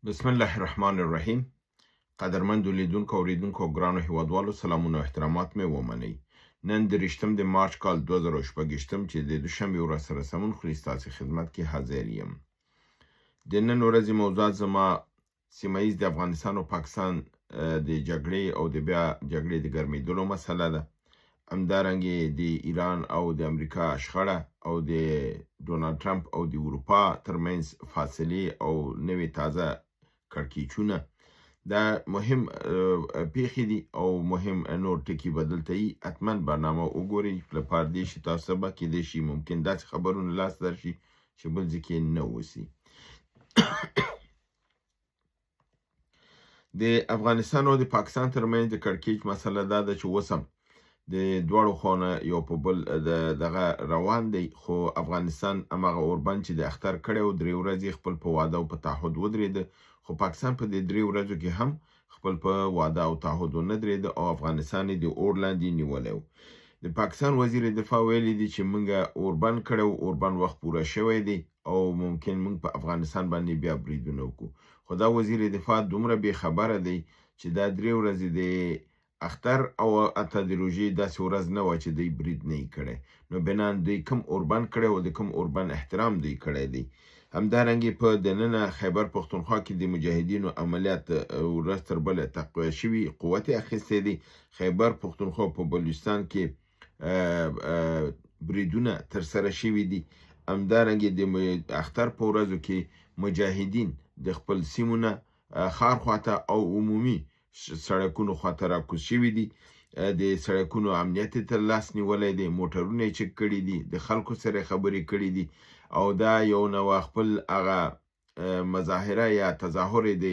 بسم الله الرحمن الرحیم. قدرمند لیدونکو اوریدونکو ګرانو هیوادوالو سلامونه او احترامات مې ومنئ. نن د 23 مارچ کال 2016 چې د دوشنبې ورځ سره سمون خوري ستاسو خدمت کې حاضر یم. د نن ورځې موضوعات زما سیمه ییز د افغانستان او پاکستان د جګړې او د بیا جګړې د ګرمېدلو مسله ده. همدارنګې د ایران او د امریکا شخړه او د ډونالد ټرمپ او د اروپا ترمنځ فاصلې او نوې تازه کړکېچونه دا مهم پیښې دي او مهم نور ټکي بدلته یي. حتما برنامه وګورئ لپاره دې چې تاسو به کېدای شي ممکن داسې خبرونه لاس درشي چې بل ځای کې نه اوسي. د افغانستان او د پاکستان ترمنځ د کړکېچ مسله دا ده چې اوس هم د دواړو خواونه یو په بل دغه روان دی، خو افغانستان هماغه اوربند چې د اختر کړی و 3 ورځې خپل په واده او په تعهد ودرېده، خو پاکستان په دې 3 ورځو کې هم خپل په واده او تعهد ونه درېده او افغانستان یې د اور لاندې نیولی و. د پاکستان وزیر دفاع ویلي دي چې موږ اوربند کړی و، اوربند وخت پوره شوی دی او ممکن موږ په افغانستان باندې بیا بریدونه وکړو. خو دا وزیر دفاع دومره بې خبره دی چې دا 3 ورځې د اختر او اته د روژې داسې ورځ نه وه چې دوی برید نه یې کړی، نو بنان دوی کوم اوربند کړی او د کوم اوربند احترام دوی کړی دی. همدارنګې په دننه خیبر پښتونخوا کې د مجاهدینو عملیات ورځ تر بله تقویه شوي، قوت یې اخیستی دی. خیبر پښتونخوا په بلوچستان کې بریدونه ترسره شوي دي. همدارنګې د اختر په ورځو کې مجاهدین د خپل سیمو نه ښار خواته او عمومي سړکونو خواته راکوز شوي دي. د سړکونو امنیت یې تر لاس نیولی دی، موټرونه یې چک کړي دي، د خلکو سره خبرې کړي دي او دا یو نوع خپل هغه مظاهره یا تظاهر د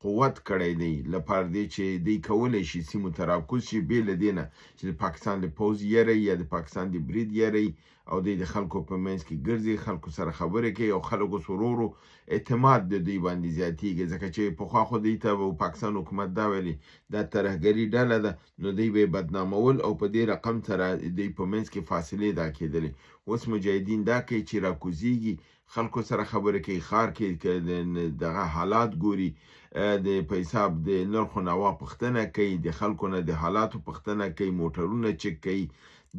قوت کړی دی لپاره دی چې دوی کولی شي سیمو ته راکوز شي، بې له دې نه چې د پاکستان د پوځ یری یا د پاکستان د برید یری او دوی د خلکو په منځ کې ګرځي، خلکو سره خبرې کوي او خلکو سره ورو اعتماد د دوی باندې زیاتېږي، ځکه چې پخوا خو دوی ته پاکستان حکومت دا ویلي دا ترهګري ډله ده، نو دوی به یې بدنامول او په دې رقم سره دوی په منځ کې فاصلې دا کېدلې. اوس مجاهدین دا کوي چې راکوزیږي، خلکو سره خبرې کوي، ښار کې دغه حالات ګوري، د په حساب د نرخ و نوا پوښتنه کوي، د خلکو نه د حالاتو پوښتنه کوي، موټرونه چک کوي.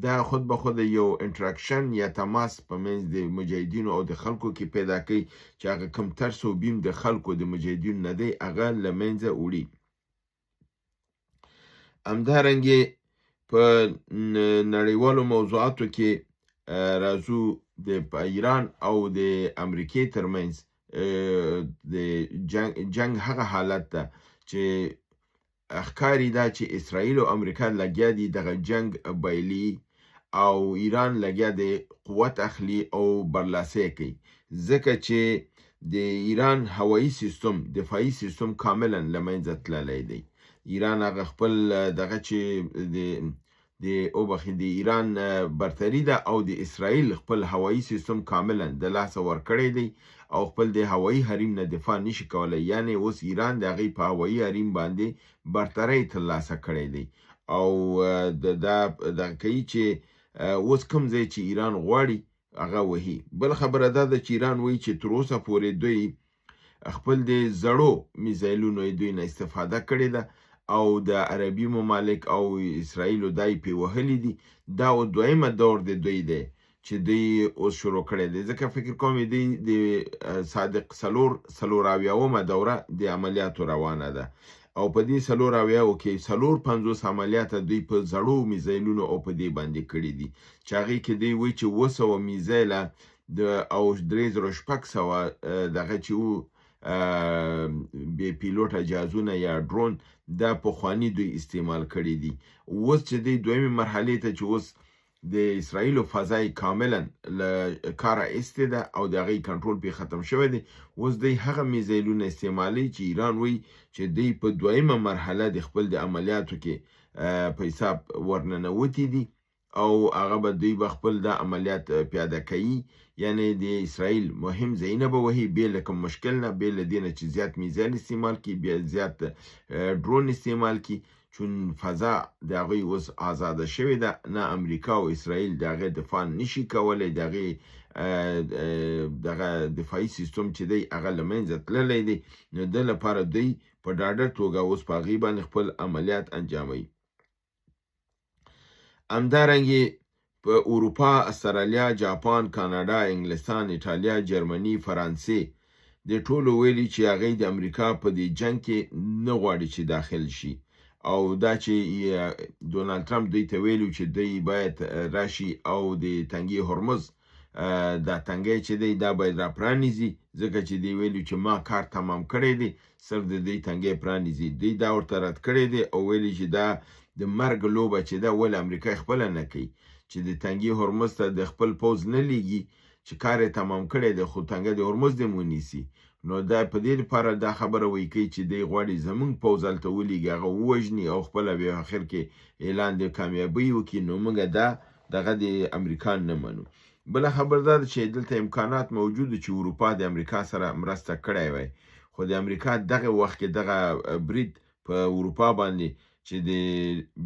دا خود به خود یو انټراکشن یا تماس په منځ د مجاهدینو او د خلکو کې پیدا کوي چې هغه کم ترس او بیم د خلکو د مجاهدینو نه دی هغه له منځه وړي. همدارنګې په نړیوالو موضوعاتو کې راځو د ایران او د امریکې ترمنځ د جنگ هغه حالت ده چې ښکاري دا چې اسرائیل او امریکا لګیا دي دغه جنگ بایلي او ایران لګیا دی قوت اخلي او برلاسي کوي، ځکه چې د ایران هوایي سیستم دفاعي سیستم کاملا له منځه تللی دی. ایران هغه خپل دغه چې د ایران برتري ده او د اسرائیل خپل هوایي سیستم کاملا د لاسه ورکړی دی او خپل د هوایي حریم نه دفاع نشي کولی، یعنی اوس ایران د هغې په هوایي حریم باندې برترۍ ترلاسه کړی دی او دغه کوي چې اوس کوم ځای چې ایران غواړي هغه وهي. بل خبره دا ده چې ایران وایي چې تر اوسه پورې دوی خپل د زړو میزایلونو دوی نه استفاده کړې ده او د عربي ممالک او اسرائیلو دای پې وهلي دي. دا دویمه دور د دوی دی چې دوی اوس شروع کړی دی، ځکه فکر کوم دوی د صادق څلوراویاومه دوره د عملیاتو روانه ده او په دې 4 کې 450 عملیات دوی په زړو میزایلونو او په دې باندې کړي دي چې هغې کې دوی وایي چې 200 میزایله او 3600 دغه چې و بې پیلوټه جهازونه یا ډرون دا پخواني دوی استعمال کړي دي. اوس چې دوی دویمې مرحلې ته چې اوس د اسرائیلو فضای کاملا له کاره ایستې ده او د هغې کنټرول پې ختم شوی دی، اوس دوی هغه میزایلونه استعمالوي چې ایران وایي چې دوی په دویمه مرحله د خپل د عملیاتو کې په حساب ورننوتي دي او هغه به دوی به خپل دا عملیات پیاده کوي، یعنی د اسرائیل مهم ځایونه به وهي بې له کوم مشکل نه، بې له دې نه چې زیات میزایل استعمال کړي، بیا زیات ډرون استعمال کړي، چون فضا د هغوی اوس آزاده شوې ده، نه امریکا او اسرائیل د هغې دفاع نشي کولی، د هغې دغه دفاعي سیستم چې دی هغه له منځه تللی دی، نو د لپاره دوی په ډاډه توګه اوس په هغې باندې خپل عملیات انجاموي. همدارنګې په اروپا، استرالیا، جاپان، کاناډا، انګلستان، ایټالیا، جرمني، فرانسې د ټولو ویلي چې هغوی د امریکا په دې جنګ کې نه غواړي چې داخل شي، او دا چې ډونالد ټرمپ دوی ته ویلي چې دوی باید راشي او د تنګي هرمز دا تنګی چې دی دا باید را پرانیزي، ځکه چې دوی ویلي چې ما کار تمام کړی دی، صرف د دوی تنګی پرانیزي. دوی دا ورته رد کړی دی او ویلي چې دا د مرګ لوبه چې ده ولې امریکا خپله نه کوي چې د تنګي هرمز ته د خپل پوځ نه لیږي چې کار یې تمام کړی دی، خو تنګه د هرمز دې ونیسي. نو دا په دې لپاره دا خبره وایي کوي چې دی غواړي زمونږ پوځ هلته ولیږي، هغه ووژني او خپله بیا اخر کې اعلان د کامیابۍ وکړي. نو موږ دا دغه د امریکا نه منو. بله خبره دا ده چې دلته امکانات موجود چې اروپا د امریکا سره مرسته کړی وای، خو د امریکا دغه وخت کې دغه برید په اروپا باندې چې د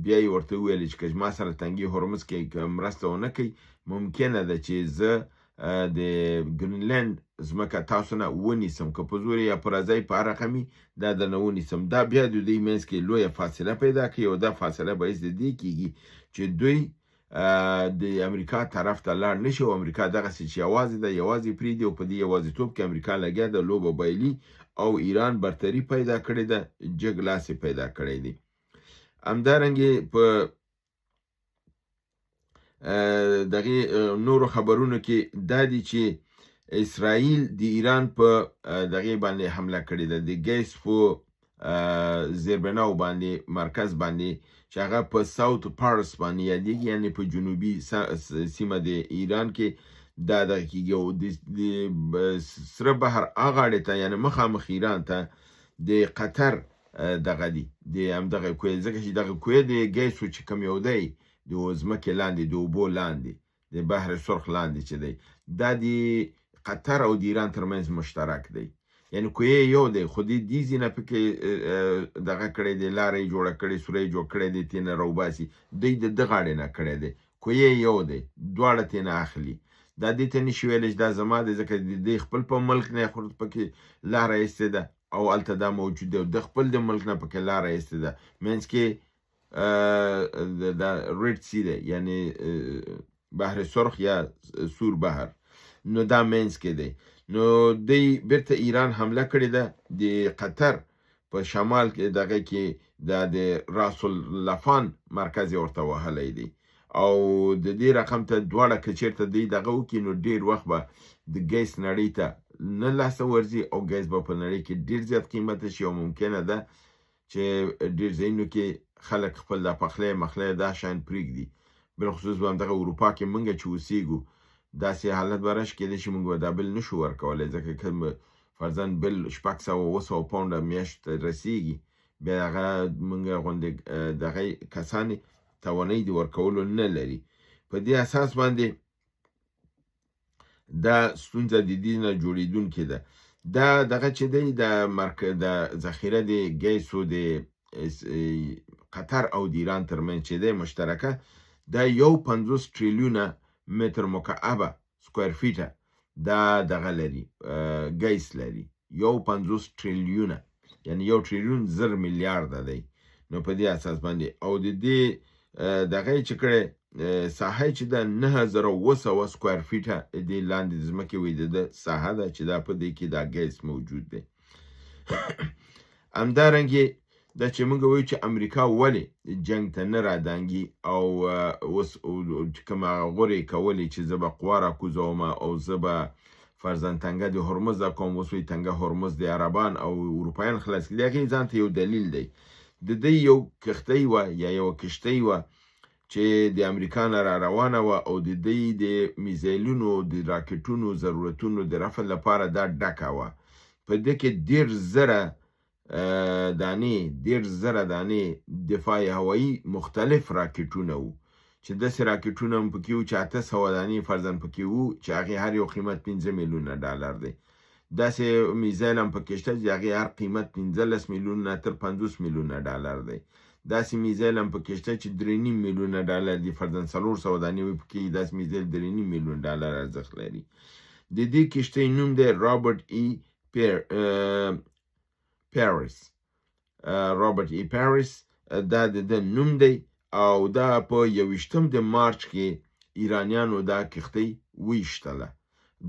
بیا یې ورته وویل چې که ما سره تنګي هرمز کې مرسته ونه کوي، ممکنه ده چې زه د ګرینلند ځمکه تاسو نه ونیسم، که په زور یا په رضای په هر رقمي دا درنه ونیسم. دا بیا د دوی منځ کې لویه فاصله پیدا کوي او دا فاصله باعث د دې کېږي چې دوی د امریکا طرف ته لاړ نشي او امریکا دغسې چې یوازې ده یوازې پرېږدي او په دې یوازیتوب کې امریکا لګیا ده لوبه بایلي او ایران برتري پیدا کړې ده، جګ لاس یې پیدا کړی دی. همدارنګې په دغې نورو خبرونو کې دا دي چې اسرائیل د ایران په دغې باندې حمله کړې ده، د ګیس په زیربناو باندې مرکز باندې چې هغه په ساوت پارس باندې یادېږي، یعنې په جنوبي سیمه د ایران کې دا دغه کېږي او د سره بحر هغاړې ته یعنې مخامخ ایران ته د قطر دغه دی د همدغه کوی، ځکه چې دغه کوی د ګیسو چې کوم یو دی د ځمکې لاندې د اوبو لاندې د بحر سرخ لاندې چې دی دا د قطر او د ایران ترمنځ مشترک دی، یعنې کوی یو دی، خو دې ځینه پکې دغه کړی دی، لاره یې جوړه کړې، سوری یې جوړ کړی دی، ترېنه راوباسي، دوی د ده غاړې نه کړی دی، کوی یو دی، دواړه ترېنه اخلي. دا دې ته نشي ویلی چې دا زما دی، ځکه د دې خپل په ملک نه پکې لاره ایستې ده او هلته دا موجود دی، د خپل د ملک نه پکې لاره ایستې ده، منځ کې دا ریډ سی دی، یعنې بحر سرخ یا سور بحر، نو دا منځ کې دی. نو دوی بیرته ایران حمله کړې ده، د قطر په شمال کې دغه کې دا د راس اللفان مرکز یې ورته وهلی دی او د دې رقم ته دواړه که چېرته دوی دغه وکړي نو ډېر وخت به د ګیس نړۍ ته نه لاسه ورځي او ګیس به په نړۍ کې ډېر زیات قیمته شي او ممکنه ده چې ډېر ځایونو کې خلک خپل دا پخلی مخلی دا شیان پرېږدي، بالخصوص به همدغه اروپا کې موږ چې اوسېږو داسې حالت به راشي کېدای شي موږ به دا بل نشو ورکولی، ځکه که فرضاً بل 600 پاونډه میاشت رسېږي، بیا هغه موږ غوندې دغه کسانې توانایي د ورکولو نه لري. په دې اساس باندې دا ستونزه د دې نه جوړېدونکې ده. دا دغه چې دی د ذخیره د ګیسو د قطر او د ایران ترمنځ چې دی مشترکه، دا 50 تریلیونه متر مکعبه سکویر فیټه دا دغه لري، ګیس لري 50 تریلیونه، یعنی 1 تریلیون زر میلیارده دی. نو په دې اساس باندې او د دې دغه چې کړی ساحه چې ده 9200 سکویر فیټه د لاندې د ځمکې ویده ساحه ده چې دا په دې کې دا ګیس موجود دی. همدارنګې دا چې موږ وایو چې امریکا ولې جنګ ته نه رادانګي او اوس چې کوم هغه غورې کولې چې زه به قوا راکوزوم او زه به فرضاً تنګه د هرمز دا کوم، اوس وایي تنګه هرمز د عربان او اروپایان خلاص کړي، د هغې ځان ته یو دلیل دی. د دوی یو کښتۍ وه یا یوه کشتۍ وه چې د امریکا نه را روانه وه او د دوی د میزایلونو د راکټونو ضرورتونو د رفع لپاره دا ډکه وه. په دې کې 10,000 دانې دفاع هوایي مختلف راکټونه وو چې داسې راکټونه هم پکې وو چې 800 دانې فرضاً پکې وو چې هغې هر یو قیمت 15 میلیونه ډالر دی. داسې میزایل هم پکې شته چې هغې هر قیمت 15 میلیونه تر 50 میلیونه ډالر دی. داسې میزایل هم پکې شته چې 3.5 میلیونه ډالر دي، فرضاً 400 دانې وي پکې، داسې میزایل 3.5 میلیون ډالر ارزښت لري. د دې کښتۍ نوم دی رابرټ ای پیرس. رابرټ ای پیرس دا د نوم دی، او دا په 21 د مارچ کې ایرانیانو دا کښتۍ ویشتله.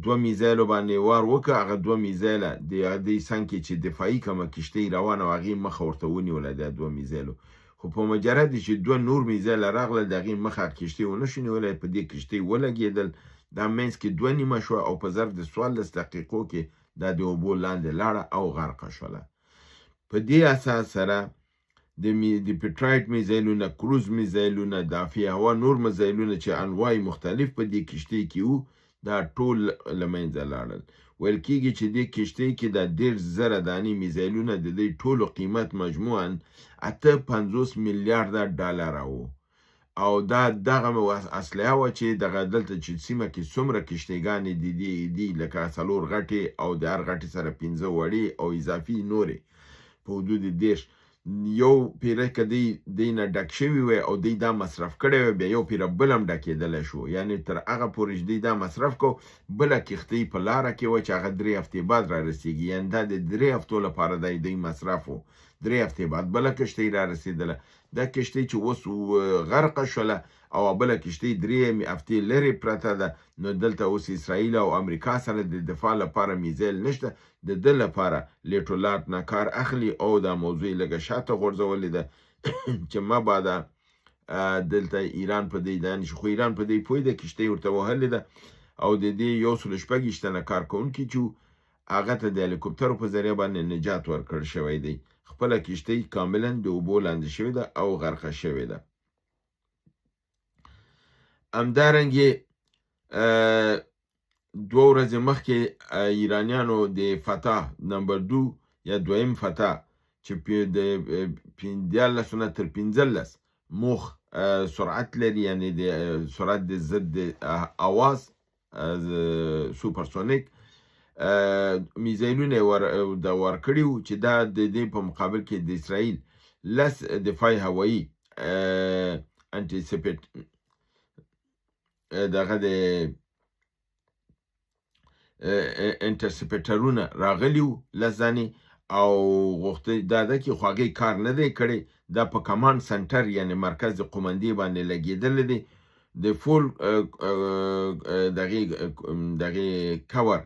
2 میزایلو باندې وار وکړه، هغه 2 میزایله د دې څنګ کې چې دفاعي کومه کښتۍ روانه وه هغې مخه ورته ونیوله د 2 میزایلو، خو په مجرد چې 2 نور میزایله راغله د هغې مخه کښتۍ ونه شو نیولی، په دې کښتۍ ولګېدل، دا منځ کې 2 نیمه شوه او په ظرف د 14 دقیقو کې دا د اوبو لاندې لاړه او غرقه شوله. په دې اساس سره د پیټرایټ میزایلونه، کروز میزایلونه، دافع هوا نور میزایلونه چې انواع مختلف په دې کښتۍ کې وو دا ټول له منځه لاړل. ویل کېږي چې دې کښتۍ کې دا 10,000 دانې میزایلونه د دې ټولو قیمت مجموعاً 58 میلیارده ډالره وو، او دا دغه اسلحه وه چې دغه دلته چې سیمه کې څومره کښتۍ دي لکه 4 غټې او د هر غټې سره 15 وړې او اضافي نورې په حدود 10. یو پیره که دی نه ډک شوي وی او دی دا مصرف کړی وی، بیا یو پیره بل هم ډکېدلی شو، یعنې تر هغه پورې چې دی دا مصرف کو بله کښتۍ په لاره کې وه چې هغه 3 هفتې بعد را رسېږي، یعنې دا د 3 هفتو لپاره دی مصرف و. 3 هفتې بعد بله کښتۍ را رسېدله. دا کښتۍ چې اوس غرقه شوله او بله کښتۍ 3 هفتې لرې پرته ده، نو دلته اوس اسرائیل او امریکا سره د دفاع لپاره میزایل نشته، د ده لپاره لیټولات نه کار اخلي او دا موضوع یې لږه شاته غورځولې ده چې مبادا دلته ایران په دې دانې شي، خو ایران په دې پوه ده، کښتۍ ورته وهلې ده او د دې 126 تنه کارکوونکي چې هغه ته د هلیکوپترو په ذریعه باندې نجات ورکړل شوی دی. خپله کښتۍ کاملا د اوبو لاندې شوې ده او غرقه شوې ده. همدارنګې 2 ورځې مخکې ایرانیانو د فتح نمبر 2 یا دویم فتح چې د 14 تر 15 موخ سرعت لري، یعنی د سرعت د ضد اواز سوپرسونیک میزایلونه ورکړي وو چې دا د دې په مقابل کې د اسرائیل 10 دفاعي هوایي انټیسیپیټ دغه د انټرسپټرونه راغلي وو 10 ځانې، او غوښته دا ده چې خو هغې کار نه دی کړی، دا په کمانډ سنټر یعنې مرکز د قومندې باندې لګېدلی دی. د فول دغې کور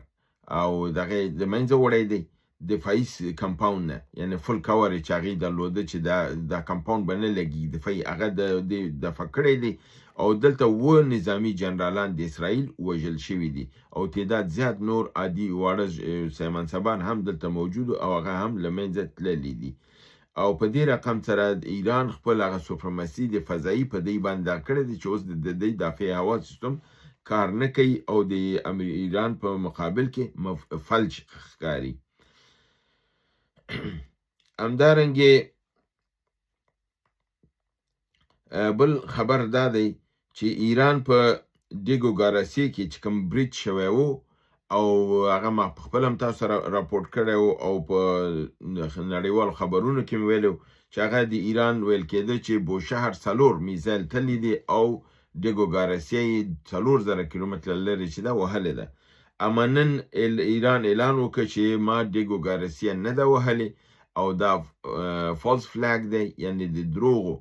او دغه د منځه وړی دی دفاعي کمپاوند نه، یعنې فل کور چې هغې درلوده چې دا کمپاوند به نه لګي دفاعي، هغه د دفع کړی دی. او دلته 7 نظامي جنرالان د اسرائیل وژل شوي دي او تعداد زیات نور عادي واړه سیمانسبان هم دلته موجود او هغه هم له منځه تللي دي. او په دې رقم سره ایران خپل هغه سوپرمسي د فضایي په دې باندې کړی دی چې اوس د دې دافع هوا سیستم کار نه کوي او د ایران په مقابل کې فلج ښکاري. همدارنګې بل خبر دا دی چې ایران په دیګو ګاراسي کې چې کوم بریج شوی وو او هغه ما خپل هم تاسو سره راپورټ کړی وو او په نړیوالو خبرونو کې مې ویلو چې هغه د ایران ویل کېده چې بوشهر 4 میزایل تللی دی او دیګو ګاراسي 4000 کیلومتره لرې چې ده وهلې ده. اما نن ایران اعلان وکړ چې ما دیګو ګاراسي نه ده وهلې او دا فالس فلاګ دی، یعنې د دروغو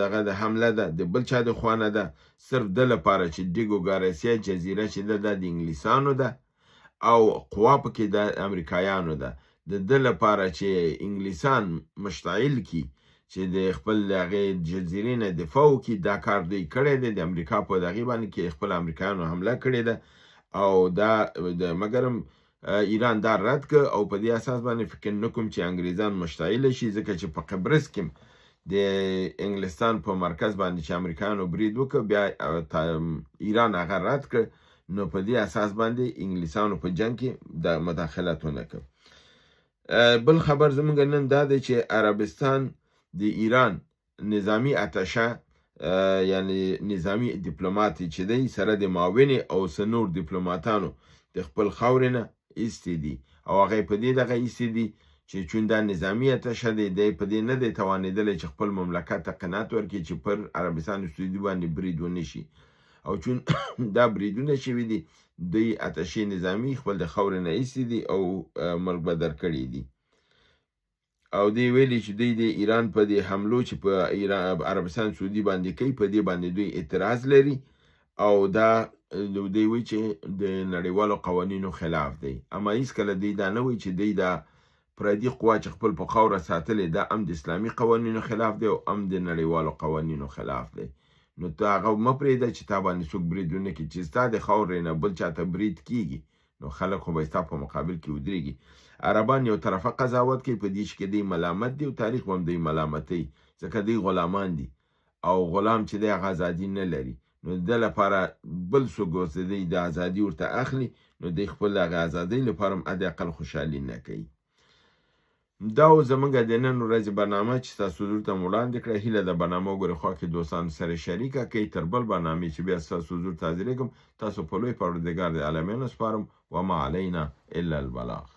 دغه د حمله ده د بل چا د خوانه ده، صرف د لپاره چې دیګو ګاراسي جزیره چې ده د انګلیسانو ده او قوا پکې د امریکایانو ده، د لپاره چې انګلیسان مشتعل کی چې د خپل هغې جزیرې نه دفاع وکړي. دا کار دوی کړی دی، د امریکا په دغې باندې کې خپل امریکایانو حمله کړې ده او دا مګرم ایران دا رد که او په دې اساس باندې فکر نه کوم چې انګریزان مشتعل شي، ځکه چې په قبرس کې د انګلستان په مرکز باندې چې امریکایانو برید وکړ بیا ایران هغه رد کړ، نو په دې اساس باندې انګلیسانو په جنگ کې د مداخلت ونه کړ. بل خبر زموږ نن دا دی چې عربستان د ایران نظامی اتشه یعنی نظامی دیپلوماتی چې دی سره د معاونې او سنور دیپلوماتانو د خپل خاورې نه ایستې دي او هغه په دې دغه ایستې دي چې چون دا نظامی اتشه دی په دې نه دی توانېدلی چې خپل مملکت ته قناعت ورکړي چې پر عربستان سعودي باندې برید ونه شي او چون دا بریدونه شوي دي دوی اتشې نظامی خپل د خاورې نه ایستي دي او ملک بدر کړي دي او دی ویلي چې دوی د ایران په دې حملو چې په عربستان سعودي باندې کوي په دې باندې دوی اعتراض لري او دا دوی وایي چې د نړیوالو قوانینو خلاف دی اما هیڅکله دوی دا نه وایي چې دوی دا پردي قوا چې خپل په خاوره ساتلې دا هم د اسلامي قوانینو خلاف دی او هم د نړیوالو قوانینو خلاف دی نو ته هغه مه پرېږده چې تا باندې څوک برید ونه کړي چې ستا د خاورې نه بل چاته برید کېږي نو خلک خو به ستا په مقابل کې ودرېږي عربان یو طرفه قضاوت کوي په دې چې دوی ملامت دي او تاریخ هم دوی ملامتوي ځکه دوی غلامان دي او غلام چې دی هغه ازادي نه لري نو د لپاره بل څوک اوسېدی د ازادي ورته اخلي نو دوی خپل هغه ازادۍ لپاره هم حداقل خوشحالي نه کوي دا و زمونږ د نن ورځې برنامه چې تاسو حضور ته مو وړاندې کړه هیله د برنامه وګورئ خوا کې دوستانو سره شریکه کړئ تر بل برنامې چې بیا ستاسو حضور ته حاضرېږم تاسو په لوی پروردګار د عالمینو سپارم وما علینا الا البلاغ